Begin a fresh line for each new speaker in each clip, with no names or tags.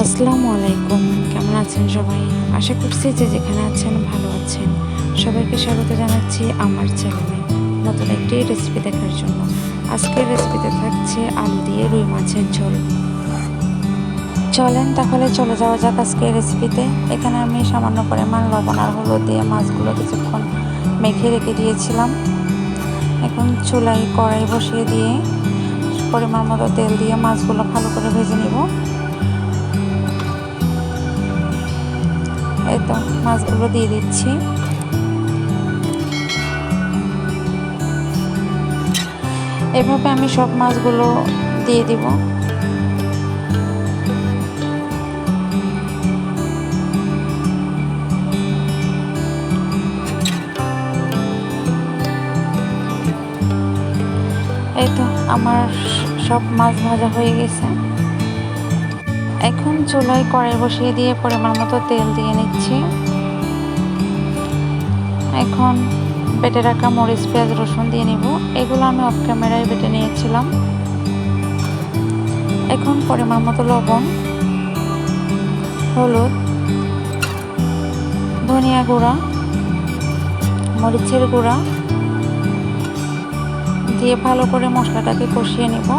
আসসালামু আলাইকুম। কেমন আছেন সবাই? আশা করছি যে যেখানে আছেন ভালো আছেন। সবাইকে স্বাগত জানাচ্ছি আমার চ্যানেলে নতুন একটি রেসিপি দেখার জন্য। আজকের রেসিপিতে থাকছে আলু দিয়ে রুই মাছের ঝোল। চলেন তাহলে চলে যাওয়া যাক আজকের রেসিপিতে। এখানে আমি সামান্য পরিমাণ লবণ আর হলুদ দিয়ে মাছগুলো কিছুক্ষণ মেখে রেখে দিয়েছিলাম। এখন চুলায় কড়াই বসিয়ে দিয়ে পরিমাণ মতো তেল দিয়ে মাছগুলো ভালো করে ভেজে নিব। এই তো মাছগুলো দিয়ে দিচ্ছি। এভাবে আমি সব মাছগুলো দিয়ে দিব। এই তো আমার সব মাছ ভাজা হয়ে গেছে। এখন চুলায় কড়াই বসিয়ে দিয়ে পরিমাণ মতো তেল দিয়ে নিচ্ছি। এখন বেটে রাখা মরিচ পেঁয়াজ রসুন দিয়ে নিব। এগুলো আমি অফ ক্যামেরায় বেটে নিয়েছিলাম। এখন পরিমাণ মতো লবণ, হলুদ, ধনিয়া গুঁড়া, মরিচের গুঁড়া দিয়ে ভালো করে মশলাটাকে কষিয়ে নিব।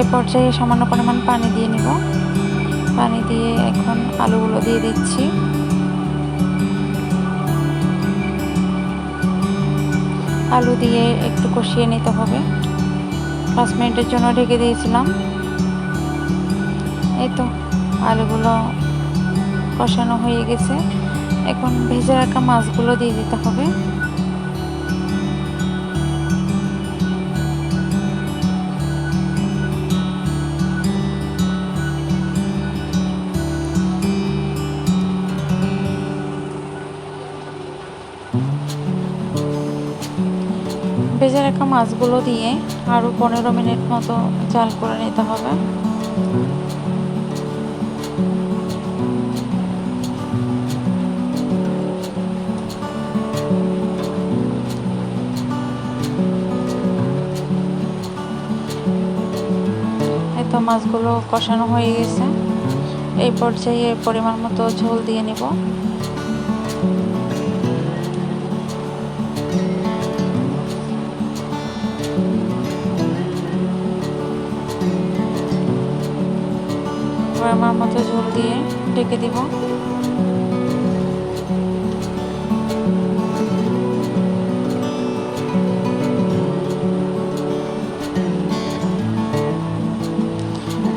এ পর্যায়ে সামান্য পরিমাণ পানি দিয়ে নিব। পানি দিয়ে এখন আলুগুলো দিয়ে দিচ্ছি। আলু দিয়ে একটু কষিয়ে নিতে হবে। 5 মিনিটের জন্য ঢেকে দিয়েছিলাম। এই তো আলুগুলো কষানো হয়ে গেছে। এখন ভেজে রাখা মাছগুলো দিয়ে দিতে হবে। ভেজে রাখা মাছগুলো দিয়ে আরও 15 মিনিট মতো জাল করে নিতে হবে। এই তো মাছগুলো কষানো হয়ে গেছে। এই পর্যায়ে পরিমাণ মতো ঝোল দিয়ে নিব। পরিমাণ মতো ঝোল দিয়ে ঢেকে দিব।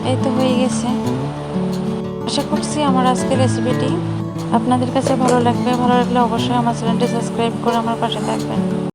এই তো হয়ে গেছে। আশা করছি আমার আজকের রেসিপিটি আপনাদের কাছে ভালো লাগবে। ভালো লাগলে অবশ্যই আমার চ্যানেলটি সাবস্ক্রাইব করে আমার পাশে থাকবেন।